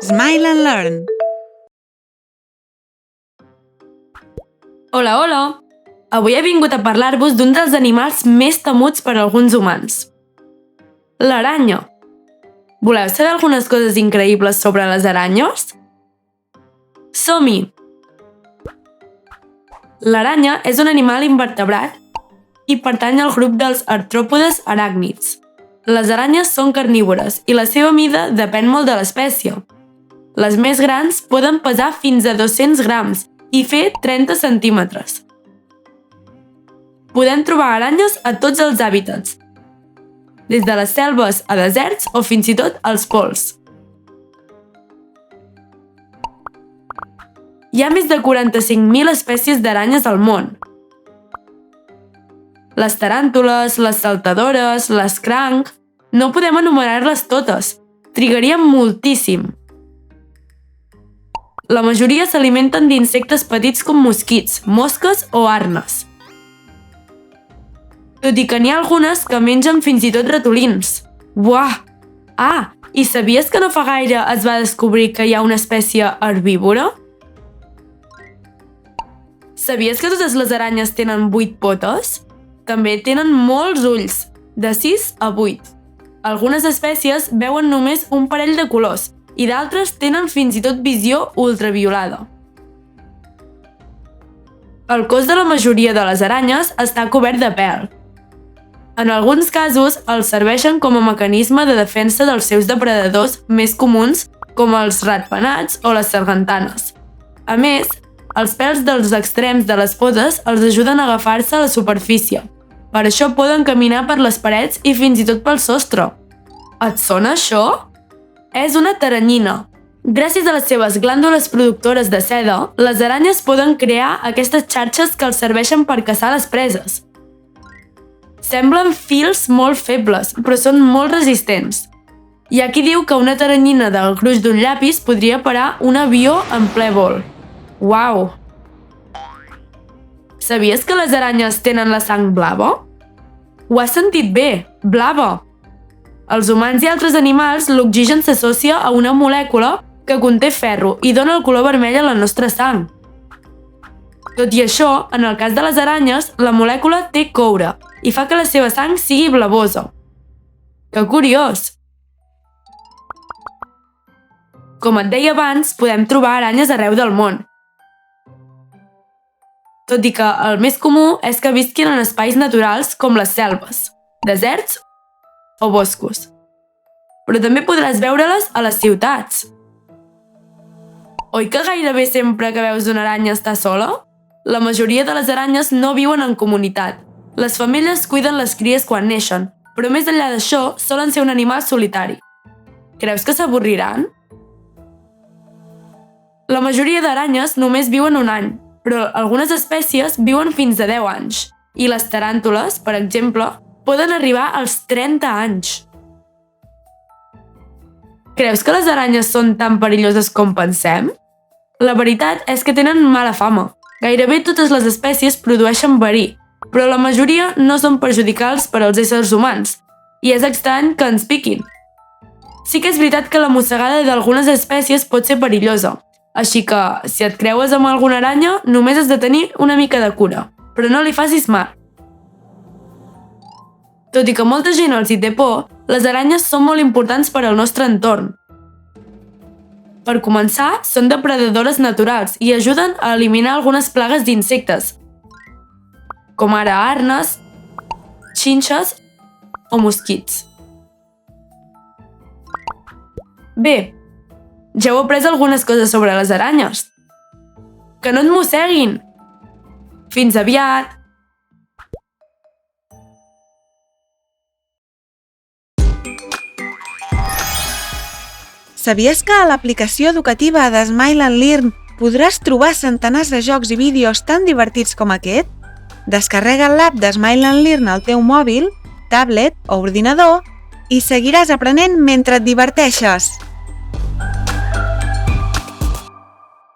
Smile and Learn. Hola, hola! Avui he vingut a parlar-vos d'un dels animals més temuts per alguns humans. L'aranya. Voleu saber algunes coses increïbles sobre les aranyes? Som-hi! L'aranya és un animal invertebrat i pertany al grup dels artròpodes aràcnids. Les aranyes són carnívores i la seva mida depèn molt de l'espècie. Les més grans poden pesar fins a 200 grams i fer 30 centímetres. Podem trobar aranyes a tots els hàbitats, des de les selves a deserts o fins i tot als pols. Hi ha més de 45.000 espècies d'aranyes al món. Les taràntules, les saltadores, les cranc... No podem enumerar-les totes. Trigaríem moltíssim. La majoria s'alimenten d'insectes petits com mosquits, mosques o arnes. Tot i que n'hi ha algunes que mengen fins i tot ratolins. Buah! Ah, i sabies que no fa gaire es va descobrir que hi ha una espècie herbívora? Sabies que totes les aranyes tenen 8 potes? També tenen molts ulls, de 6 a 8. Algunes espècies veuen només un parell de colors i d'altres tenen fins i tot visió ultraviolada. El cos de la majoria de les aranyes està cobert de pèl. En alguns casos, els serveixen com a mecanisme de defensa dels seus depredadors més comuns, com els ratpenats o les sargantanes. A més, els pèls dels extrems de les potes els ajuden a agafar-se a la superfície. Per això poden caminar per les parets i fins i tot pel sostre. Et sona això? És una taranyina. Gràcies a les seves glàndules productores de seda, les aranyes poden crear aquestes xarxes que els serveixen per caçar les preses. Semblen fils molt febles, però són molt resistents. Hi ha qui diu que una taranyina del gruix d'un llapis podria parar un avió en ple vol. Uau! Sabies que les aranyes tenen la sang blava? Ho has sentit bé, blava! Als humans i altres animals, l'oxigen s'associa a una molècula que conté ferro i dona el color vermell a la nostra sang. Tot i això, en el cas de les aranyes, la molècula té coure i fa que la seva sang sigui blavosa. Que curiós! Com et deia abans, podem trobar aranyes arreu del món. Tot i que el més comú és que visquin en espais naturals com les selves, deserts o boscos. Però també podràs veure-les a les ciutats. Oi que gairebé sempre que veus una aranya està sola? La majoria de les aranyes no viuen en comunitat. Les femelles cuiden les cries quan neixen, però més enllà d'això solen ser un animal solitari. Creus que s'avorriran? La majoria d'aranyes només viuen un any, però algunes espècies viuen fins a 10 anys, i les taràntules, per exemple, poden arribar als 30 anys. Creus que les aranyes són tan perilloses com pensem? La veritat és que tenen mala fama. Gairebé totes les espècies produeixen verí, però la majoria no són perjudicials per als éssers humans, i és estrany que ens piquin. Sí que és veritat que la mossegada d'algunes espècies pot ser perillosa, així que, si et creues amb alguna aranya, només has de tenir una mica de cura, però no li facis mal. Tot i que molta gent els hi té por, les aranyes són molt importants per al nostre entorn. Per començar, són depredadores naturals i ajuden a eliminar algunes plagues d'insectes, com ara arnes, xinxes o mosquits. Bé, ja heu après algunes coses sobre les aranyes. Que no et mosseguin! Fins aviat! Sabies que a l'aplicació educativa de Smile and Learn podràs trobar centenars de jocs i vídeos tan divertits com aquest? Descarrega l'app de Smile and Learn al teu mòbil, tablet o ordinador i seguiràs aprenent mentre et diverteixes.